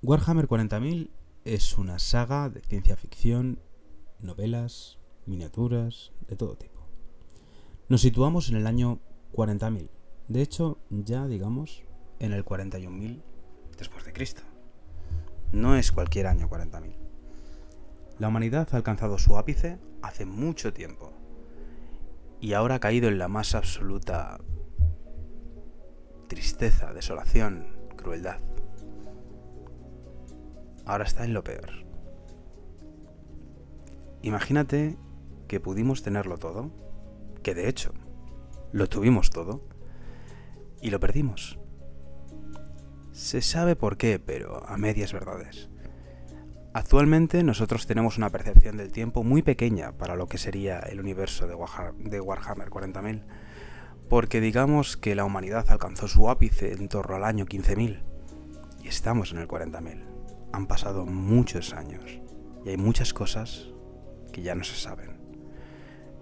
Warhammer 40.000 es una saga de ciencia ficción, novelas, miniaturas, de todo tipo. Nos situamos en el año 40.000, de hecho ya digamos en el 41.000 después de Cristo. No es cualquier año 40.000. La humanidad ha alcanzado su ápice hace mucho tiempo y ahora ha caído en la más absoluta tristeza, desolación, crueldad. Ahora está en lo peor. Imagínate que pudimos tenerlo todo, que de hecho lo tuvimos todo, y lo perdimos. Se sabe por qué, pero a medias verdades. Actualmente nosotros tenemos una percepción del tiempo muy pequeña para lo que sería el universo de Warhammer 40.000, porque digamos que la humanidad alcanzó su ápice en torno al año 15.000 y estamos en el 40.000. Han pasado muchos años y hay muchas cosas que ya no se saben.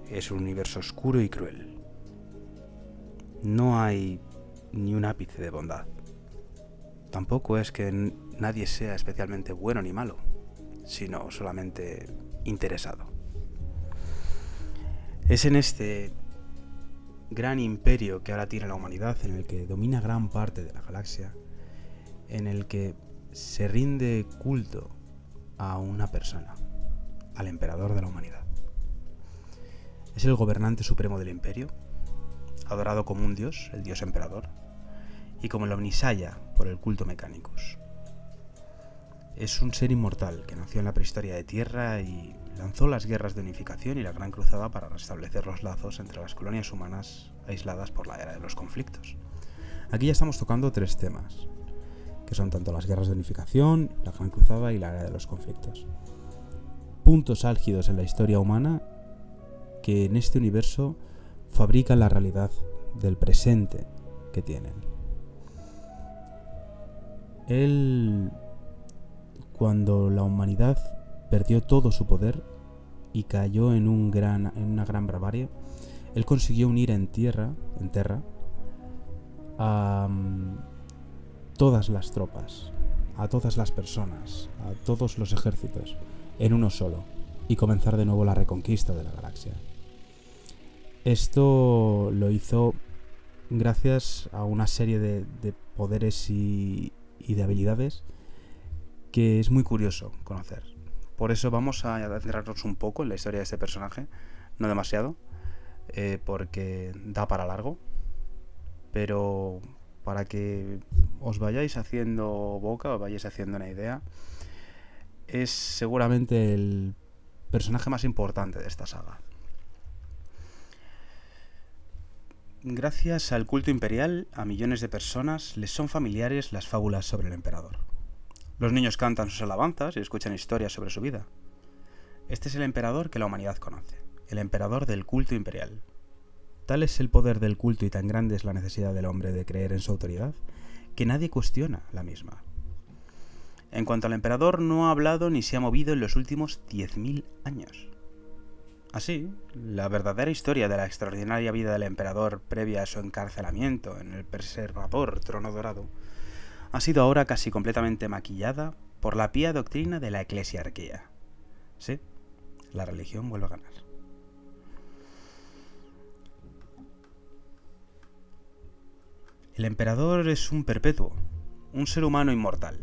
Es un universo oscuro y cruel. No hay ni un ápice de bondad. Tampoco es que nadie sea especialmente bueno ni malo, sino solamente interesado. Es en este gran imperio que ahora tiene la humanidad, en el que domina gran parte de la galaxia, en el que se rinde culto a una persona, al emperador de la humanidad. Es el gobernante supremo del imperio, adorado como un dios, el dios emperador, y como el Omnisaya por el culto Mechanicus. Es un ser inmortal que nació en la prehistoria de Tierra y lanzó las guerras de unificación y la Gran Cruzada para restablecer los lazos entre las colonias humanas aisladas por la era de los conflictos. Aquí ya estamos tocando tres temas, que son tanto las guerras de unificación, la Gran Cruzada y la era de los conflictos. Puntos álgidos en la historia humana que en este universo fabrican la realidad del presente que tienen. Cuando la humanidad perdió todo su poder y cayó en una gran barbarie, él consiguió unir en Terra a todas las tropas, a todas las personas, a todos los ejércitos en uno solo y comenzar de nuevo la reconquista de la galaxia. Esto lo hizo gracias a una serie de poderes y de habilidades que es muy curioso conocer. Por eso vamos a adentrarnos un poco en la historia de este personaje, no demasiado, porque da para largo, pero para que os vayáis haciendo boca, os vayáis haciendo una idea, es seguramente el personaje más importante de esta saga. Gracias al culto imperial, a millones de personas les son familiares las fábulas sobre el emperador. Los niños cantan sus alabanzas y escuchan historias sobre su vida. Este es el emperador que la humanidad conoce, el emperador del culto imperial. Tal es el poder del culto y tan grande es la necesidad del hombre de creer en su autoridad, que nadie cuestiona la misma. En cuanto al emperador, no ha hablado ni se ha movido en los últimos 10.000 años. Así, la verdadera historia de la extraordinaria vida del emperador previa a su encarcelamiento en el preservador trono dorado ha sido ahora casi completamente maquillada por la pía doctrina de la eclesiarquía. Sí, la religión vuelve a ganar. El emperador es un perpetuo, un ser humano inmortal,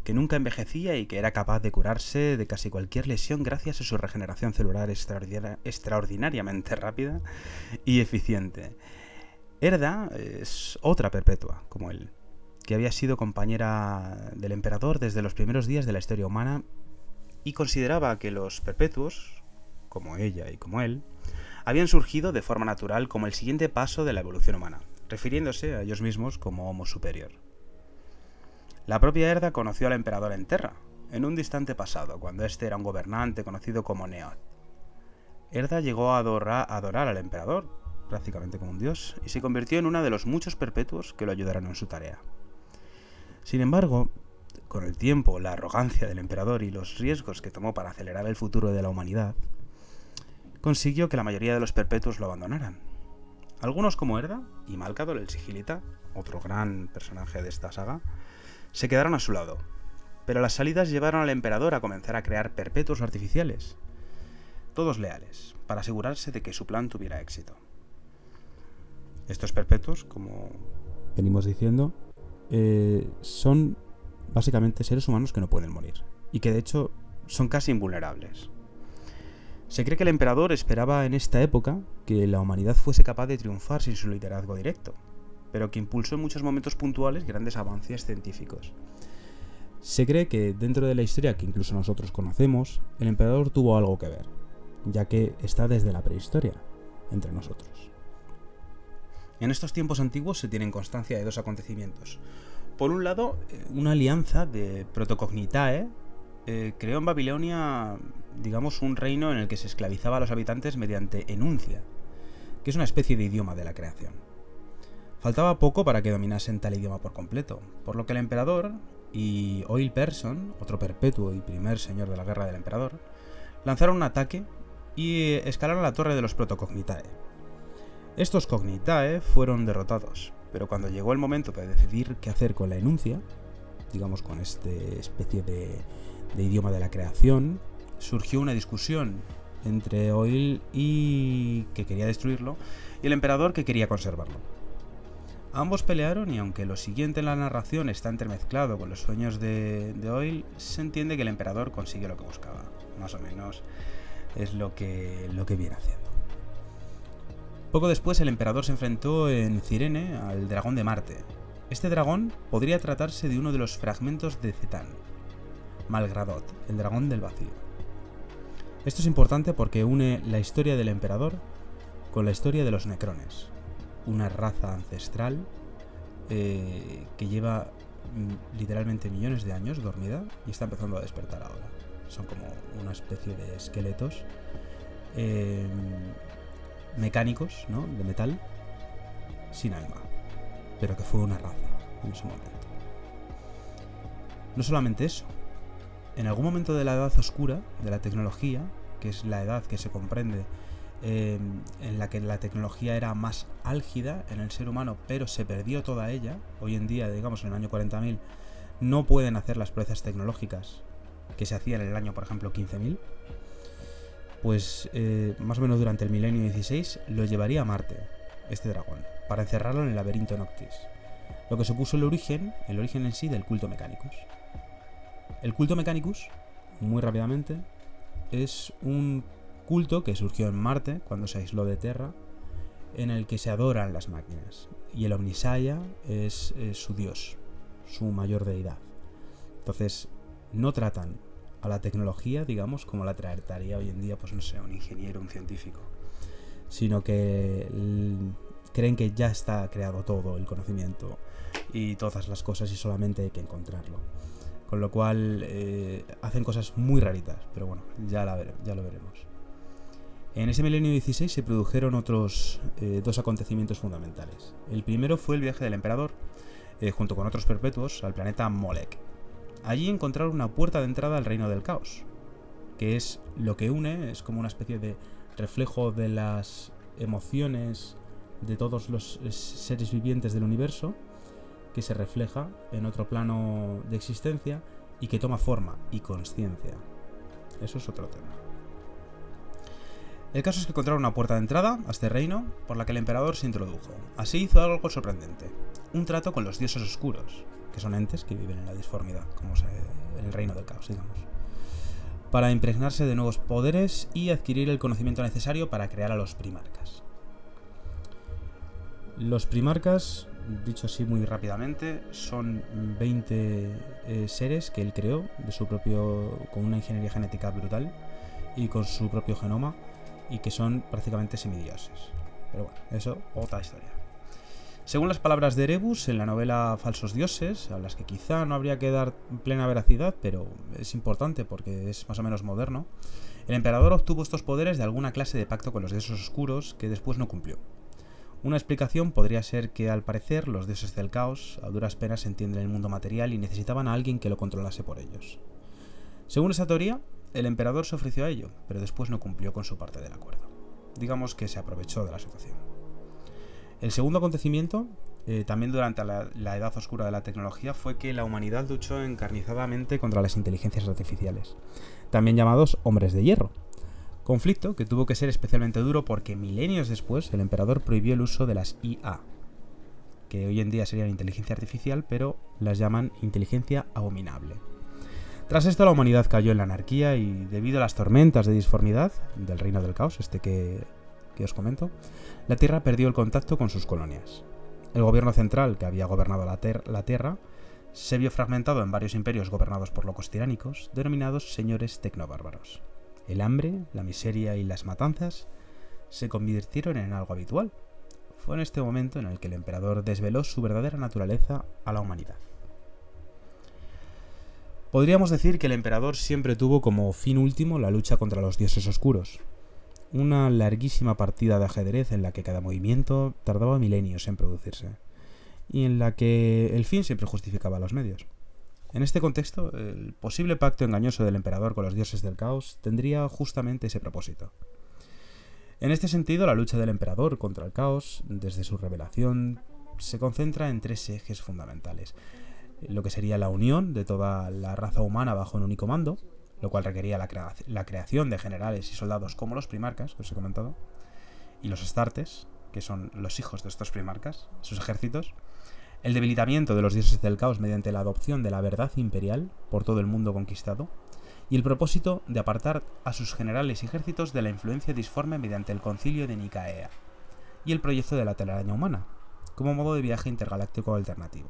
que nunca envejecía y que era capaz de curarse de casi cualquier lesión gracias a su regeneración celular extraordinariamente rápida y eficiente. Erda es otra perpetua, como él, que había sido compañera del emperador desde los primeros días de la historia humana y consideraba que los perpetuos, como ella y como él, habían surgido de forma natural como el siguiente paso de la evolución humana, refiriéndose a ellos mismos como Homo superior. La propia Erda conoció al emperador en Terra, en un distante pasado, cuando este era un gobernante conocido como Neoth. Erda llegó a adorar al emperador, prácticamente como un dios, y se convirtió en uno de los muchos perpetuos que lo ayudaron en su tarea. Sin embargo, con el tiempo, la arrogancia del emperador y los riesgos que tomó para acelerar el futuro de la humanidad, consiguió que la mayoría de los perpetuos lo abandonaran. Algunos como Erda y Malcador el Sigilita, otro gran personaje de esta saga, se quedaron a su lado, pero las salidas llevaron al emperador a comenzar a crear perpetuos artificiales, todos leales, para asegurarse de que su plan tuviera éxito. Estos perpetuos, como venimos diciendo, son básicamente seres humanos que no pueden morir, y que de hecho son casi invulnerables. Se cree que el emperador esperaba en esta época que la humanidad fuese capaz de triunfar sin su liderazgo directo, pero que impulsó en muchos momentos puntuales grandes avances científicos. Se cree que dentro de la historia que incluso nosotros conocemos, el emperador tuvo algo que ver, ya que está desde la prehistoria entre nosotros. En estos tiempos antiguos se tienen constancia de dos acontecimientos. Por un lado, una alianza de Protocognitae creó en Babilonia, digamos, un reino en el que se esclavizaba a los habitantes mediante enuncia, que es una especie de idioma de la creación. Faltaba poco para que dominasen tal idioma por completo, por lo que el emperador y Oil Person, otro perpetuo y primer señor de la guerra del emperador, lanzaron un ataque y escalaron la torre de los Protocognitae. Estos Cognitae fueron derrotados, pero cuando llegó el momento de decidir qué hacer con la enuncia, digamos con esta especie de idioma de la creación, surgió una discusión entre Oil y que quería destruirlo y el emperador que quería conservarlo. Ambos pelearon y aunque lo siguiente en la narración está entremezclado con los sueños de Oil, se entiende que el emperador consiguió lo que buscaba. Más o menos es lo que viene haciendo. Poco después el emperador se enfrentó en Cirene al dragón de Marte. Este dragón podría tratarse de uno de los fragmentos de Cetán, Malgradot, el dragón del vacío. Esto es importante porque une la historia del emperador con la historia de los necrones, una raza ancestral que lleva literalmente millones de años dormida y está empezando a despertar ahora. Son como una especie de esqueletos mecánicos, ¿no?, de metal, sin alma, pero que fue una raza en su momento. No solamente eso, en algún momento de la edad oscura de la tecnología, que es la edad que se comprende en la que la tecnología era más álgida en el ser humano, pero se perdió toda ella, hoy en día, digamos en el año 40.000, no pueden hacer las proezas tecnológicas que se hacían en el año, por ejemplo, 15.000, pues más o menos durante el milenio 16 lo llevaría a Marte, este dragón, para encerrarlo en el laberinto Noctis, lo que supuso el origen en sí del culto Mechanicus. El culto Mechanicus, muy rápidamente, es un culto que surgió en Marte cuando se aisló de Terra, en el que se adoran las máquinas, y el Omnisaya es su dios, su mayor deidad. Entonces, no tratan a la tecnología, digamos, como la trataría hoy en día, pues no sé, un ingeniero, un científico, sino que creen que ya está creado todo el conocimiento y todas las cosas y solamente hay que encontrarlo. Con lo cual hacen cosas muy raritas, pero bueno, ya lo veremos. En ese milenio 16 se produjeron otros dos acontecimientos fundamentales. El primero fue el viaje del emperador, junto con otros perpetuos, al planeta Molech. Allí encontraron una puerta de entrada al reino del caos, que es lo que une, es como una especie de reflejo de las emociones de todos los seres vivientes del universo, que se refleja en otro plano de existencia y que toma forma y consciencia. Eso es otro tema. El caso es que encontraron una puerta de entrada a este reino por la que el emperador se introdujo. Así hizo algo sorprendente, un trato con los dioses oscuros, que son entes que viven en la disformidad, como en el reino del caos, digamos, para impregnarse de nuevos poderes y adquirir el conocimiento necesario para crear a los primarcas. Los primarcas, dicho así muy rápidamente, son 20 seres que él creó de su propio, con una ingeniería genética brutal y con su propio genoma, y que son prácticamente semidioses. Pero bueno, eso, otra historia. Según las palabras de Erebus en la novela Falsos Dioses, a las que quizá no habría que dar plena veracidad, pero es importante porque es más o menos moderno, el emperador obtuvo estos poderes de alguna clase de pacto con los dioses oscuros que después no cumplió. Una explicación podría ser que, al parecer, los dioses del caos a duras penas entienden el mundo material y necesitaban a alguien que lo controlase por ellos. Según esa teoría, el emperador se ofreció a ello, pero después no cumplió con su parte del acuerdo. Digamos que se aprovechó de la situación. El segundo acontecimiento también durante la edad oscura de la tecnología, fue que la humanidad luchó encarnizadamente contra las inteligencias artificiales, también llamados hombres de hierro. Conflicto que tuvo que ser especialmente duro porque milenios después el emperador prohibió el uso de las IA, que hoy en día serían inteligencia artificial, pero las llaman inteligencia abominable. Tras esto la humanidad cayó en la anarquía y debido a las tormentas de disformidad del reino del caos, que os comento, la Tierra perdió el contacto con sus colonias. El gobierno central, que había gobernado la Tierra, se vio fragmentado en varios imperios gobernados por locos tiránicos, denominados señores tecnobárbaros. El hambre, la miseria y las matanzas se convirtieron en algo habitual. Fue en este momento en el que el emperador desveló su verdadera naturaleza a la humanidad. Podríamos decir que el emperador siempre tuvo como fin último la lucha contra los dioses oscuros. Una larguísima partida de ajedrez en la que cada movimiento tardaba milenios en producirse, y en la que el fin siempre justificaba los medios. En este contexto, el posible pacto engañoso del emperador con los dioses del caos tendría justamente ese propósito. En este sentido, la lucha del emperador contra el caos, desde su revelación, se concentra en tres ejes fundamentales. Lo que sería la unión de toda la raza humana bajo un único mando, lo cual requería la creación de generales y soldados como los primarcas, que os he comentado, y los astartes, que son los hijos de estos primarcas, sus ejércitos, el debilitamiento de los dioses del caos mediante la adopción de la verdad imperial por todo el mundo conquistado, y el propósito de apartar a sus generales y ejércitos de la influencia disforme mediante el concilio de Nicea, y el proyecto de la telaraña humana, como modo de viaje intergaláctico alternativo.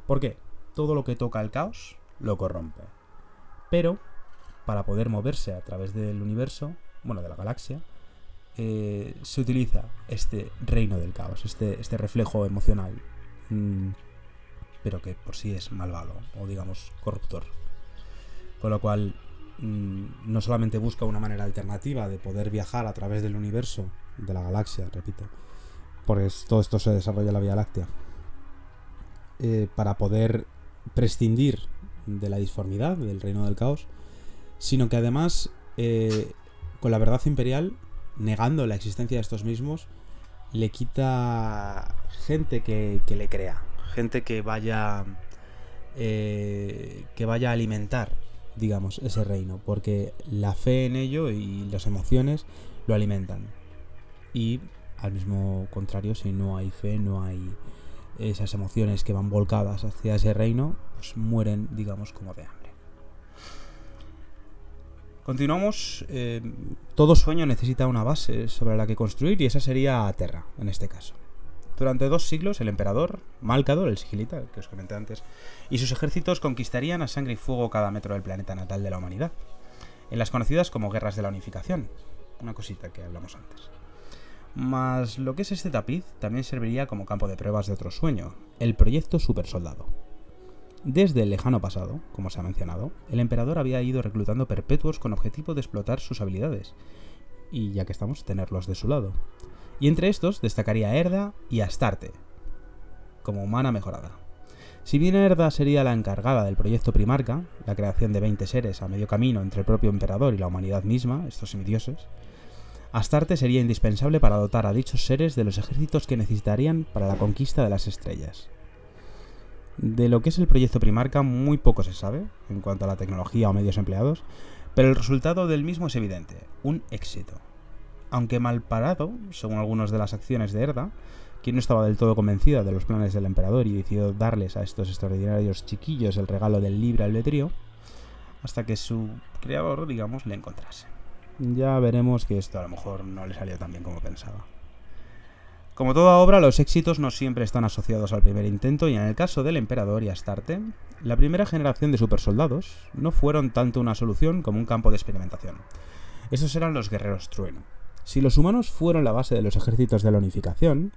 ¿Por qué? Todo lo que toca el caos lo corrompe. Pero, para poder moverse a través del universo, de la galaxia, se utiliza este reino del caos, este reflejo emocional, pero que por sí es malvado, o digamos, corruptor. Con lo cual, no solamente busca una manera alternativa de poder viajar a través del universo, de la galaxia, repito, porque todo esto se desarrolla en la Vía Láctea, para poder prescindir de la disformidad del reino del caos, sino que además, con la verdad imperial, negando la existencia de estos mismos, le quita gente que le crea, gente que vaya a alimentar, digamos, ese reino, porque la fe en ello y las emociones lo alimentan. Y al mismo contrario, si no hay fe, no hay esas emociones que van volcadas hacia ese reino, pues mueren, digamos, como de hambre. Continuamos. Todo sueño necesita una base sobre la que construir, y esa sería Terra, en este caso. Durante 2 siglos, el emperador Malcador, el sigilita, que os comenté antes, y sus ejércitos conquistarían a sangre y fuego cada metro del planeta natal de la humanidad, en las conocidas como Guerras de la Unificación, una cosita que hablamos antes. Mas lo que es este tapiz también serviría como campo de pruebas de otro sueño, el proyecto Supersoldado. Desde el lejano pasado, como se ha mencionado, el emperador había ido reclutando perpetuos con objetivo de explotar sus habilidades, y ya que estamos, tenerlos de su lado. Y entre estos destacaría Erda y Astarte, como humana mejorada. Si bien Erda sería la encargada del proyecto Primarca, la creación de 20 seres a medio camino entre el propio emperador y la humanidad misma, estos semidioses, Astarte sería indispensable para dotar a dichos seres de los ejércitos que necesitarían para la conquista de las estrellas. De lo que es el proyecto Primarca muy poco se sabe en cuanto a la tecnología o medios empleados, pero el resultado del mismo es evidente, un éxito. Aunque mal parado, según algunas de las acciones de Erda, quien no estaba del todo convencida de los planes del emperador y decidió darles a estos extraordinarios chiquillos el regalo del libre albedrío, hasta que su creador, digamos, le encontrase. Ya veremos que esto a lo mejor no le salió tan bien como pensaba. Como toda obra, los éxitos no siempre están asociados al primer intento, y en el caso del emperador y Astarte, la primera generación de supersoldados no fueron tanto una solución como un campo de experimentación. Estos eran los guerreros trueno. Si los humanos fueron la base de los ejércitos de la unificación,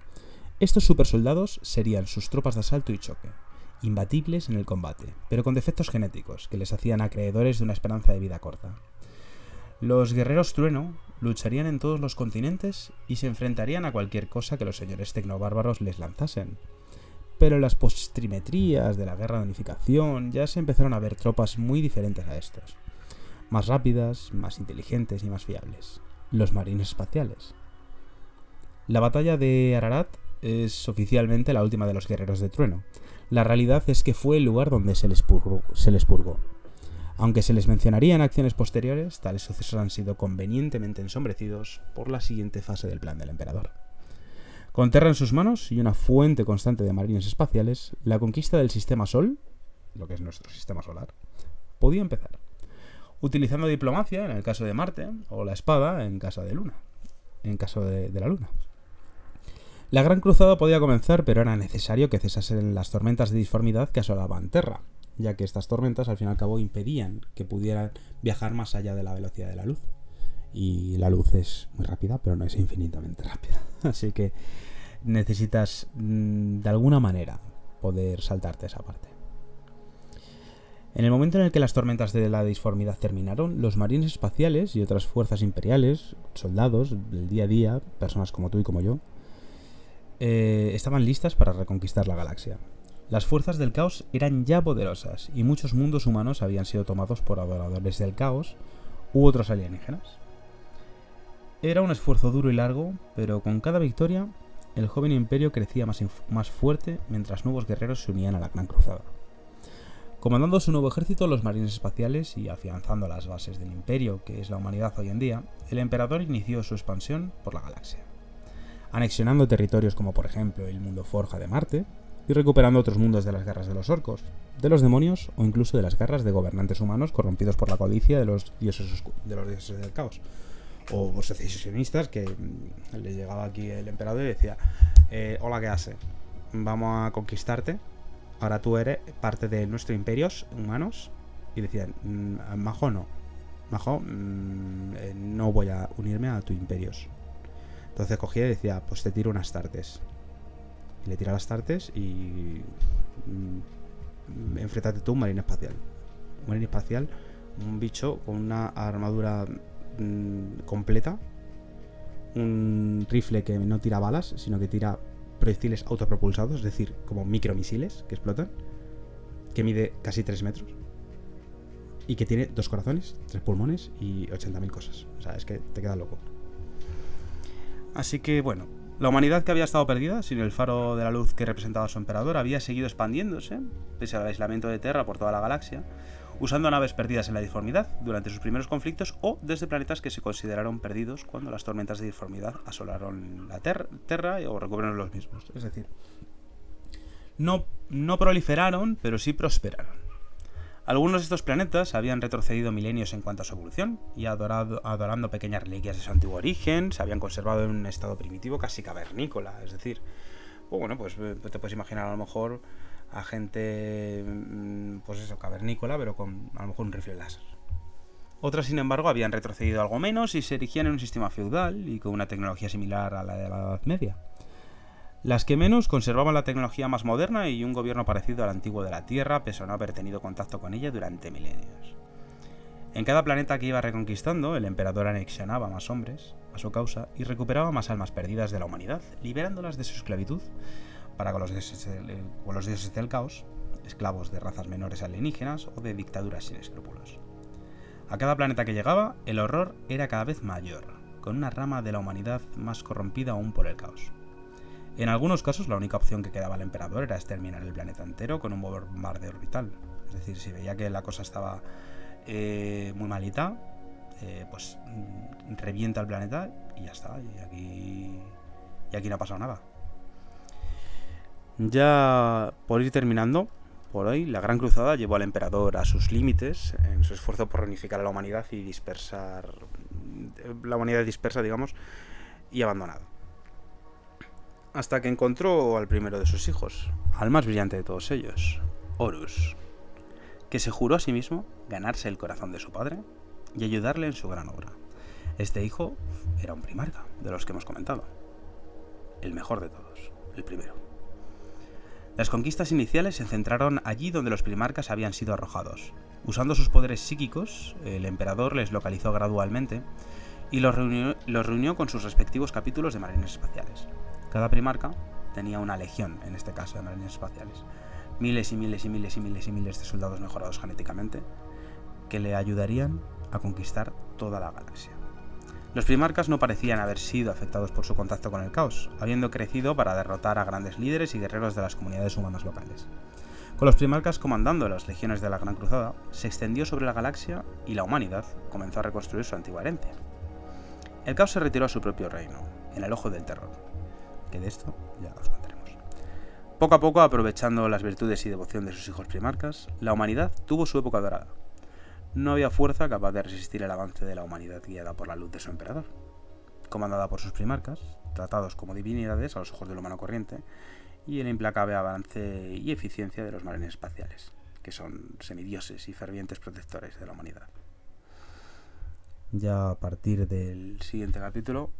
estos supersoldados serían sus tropas de asalto y choque, imbatibles en el combate, pero con defectos genéticos que les hacían acreedores de una esperanza de vida corta. Los guerreros trueno lucharían en todos los continentes y se enfrentarían a cualquier cosa que los señores tecnobárbaros les lanzasen. Pero en las postrimetrías de la guerra de unificación ya se empezaron a ver tropas muy diferentes a estos. Más rápidas, más inteligentes y más fiables. Los marines espaciales. La batalla de Ararat es oficialmente la última de los Guerreros de Trueno. La realidad es que fue el lugar donde se les purgó. Aunque se les mencionaría en acciones posteriores, tales sucesos han sido convenientemente ensombrecidos por la siguiente fase del plan del emperador. Con Terra en sus manos y una fuente constante de marines espaciales, la conquista del sistema Sol, lo que es nuestro sistema solar, podía empezar, utilizando diplomacia en el caso de Marte o la espada en caso de la Luna. La Gran Cruzada podía comenzar, pero era necesario que cesasen las tormentas de disformidad que asolaban Terra, ya que estas tormentas al fin y al cabo impedían que pudieran viajar más allá de la velocidad de la luz. Y la luz es muy rápida, pero no es infinitamente rápida. Así que necesitas de alguna manera poder saltarte esa parte. En el momento en el que las tormentas de la disformidad terminaron, los marines espaciales y otras fuerzas imperiales, soldados del día a día, personas como tú y como yo, estaban listas para reconquistar la galaxia. Las fuerzas del caos eran ya poderosas y muchos mundos humanos habían sido tomados por adoradores del caos u otros alienígenas. Era un esfuerzo duro y largo, pero con cada victoria, el joven imperio crecía más fuerte mientras nuevos guerreros se unían a la Gran Cruzada. Comandando su nuevo ejército, los marines espaciales y afianzando las bases del imperio, que es la humanidad hoy en día, el emperador inició su expansión por la galaxia, anexionando territorios como por ejemplo el mundo Forja de Marte y recuperando otros mundos de las garras de los orcos, de los demonios o incluso de las garras de gobernantes humanos corrompidos por la codicia de los dioses del caos. O secesionistas que le llegaba aquí el emperador y decía: hola, ¿qué hace? Vamos a conquistarte. Ahora tú eres parte de nuestro imperio humanos. Y decían: Majo no. Majo, no voy a unirme a tu imperios. Entonces cogía y decía: pues te tiro unas tartes. Y le tira las tartes y enfréntate tú a un marine espacial. Un marine espacial, un bicho con una armadura completa, un rifle que no tira balas, sino que tira proyectiles autopropulsados, es decir, como micromisiles que explotan, que mide casi 3 metros y que tiene 2 corazones, 3 pulmones y 80.000 cosas. O sea, es que te quedas loco. Así que bueno, la humanidad, que había estado perdida sin el faro de la luz que representaba a su emperador, había seguido expandiéndose, pese al aislamiento de Terra por toda la galaxia, usando naves perdidas en la disformidad durante sus primeros conflictos o desde planetas que se consideraron perdidos cuando las tormentas de disformidad asolaron la Terra o recubrieron los mismos. Es decir, no proliferaron, pero sí prosperaron. Algunos de estos planetas habían retrocedido milenios en cuanto a su evolución y adorando pequeñas reliquias de su antiguo origen, se habían conservado en un estado primitivo casi cavernícola. Es decir, bueno, pues te puedes imaginar a lo mejor a gente, pues eso, cavernícola, pero con a lo mejor un rifle láser. Otras, sin embargo, habían retrocedido algo menos y se erigían en un sistema feudal y con una tecnología similar a la de la Edad Media. Las que menos conservaban la tecnología más moderna y un gobierno parecido al antiguo de la Tierra, pese a no haber tenido contacto con ella durante milenios. En cada planeta que iba reconquistando, el emperador anexionaba más hombres a su causa y recuperaba más almas perdidas de la humanidad, liberándolas de su esclavitud para con los dioses del caos, esclavos de razas menores alienígenas o de dictaduras sin escrúpulos. A cada planeta que llegaba, el horror era cada vez mayor, con una rama de la humanidad más corrompida aún por el caos. En algunos casos, la única opción que quedaba al emperador era exterminar el planeta entero con un bombardeo orbital. Es decir, si veía que la cosa estaba muy malita, pues revienta el planeta y ya está. Y aquí no ha pasado nada. Ya por ir terminando, por hoy, la Gran Cruzada llevó al emperador a sus límites en su esfuerzo por reunificar a la humanidad y dispersar la humanidad dispersa, digamos, y abandonada. Hasta que encontró al primero de sus hijos, al más brillante de todos ellos, Horus, que se juró a sí mismo ganarse el corazón de su padre y ayudarle en su gran obra. Este hijo era un primarca, de los que hemos comentado. El mejor de todos, el primero. Las conquistas iniciales se centraron allí donde los primarcas habían sido arrojados. Usando sus poderes psíquicos, el emperador les localizó gradualmente y los reunió con sus respectivos capítulos de marines espaciales. Cada primarca tenía una legión, en este caso, de marines espaciales. Miles y miles y miles y miles y miles de soldados mejorados genéticamente que le ayudarían a conquistar toda la galaxia. Los primarcas no parecían haber sido afectados por su contacto con el caos, habiendo crecido para derrotar a grandes líderes y guerreros de las comunidades humanas locales. Con los primarcas comandando las legiones de la Gran Cruzada, se extendió sobre la galaxia y la humanidad comenzó a reconstruir su antigua herencia. El caos se retiró a su propio reino, en el Ojo del Terror, que de esto ya os contaremos. Poco a poco, aprovechando las virtudes y devoción de sus hijos primarcas, la humanidad tuvo su época dorada. No había fuerza capaz de resistir el avance de la humanidad guiada por la luz de su emperador. Comandada por sus primarcas, tratados como divinidades a los ojos del humano corriente, y el implacable avance y eficiencia de los marines espaciales, que son semidioses y fervientes protectores de la humanidad. Ya a partir del siguiente capítulo,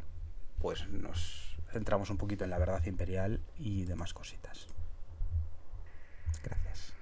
pues nos centramos un poquito en la verdad imperial y demás cositas. Gracias.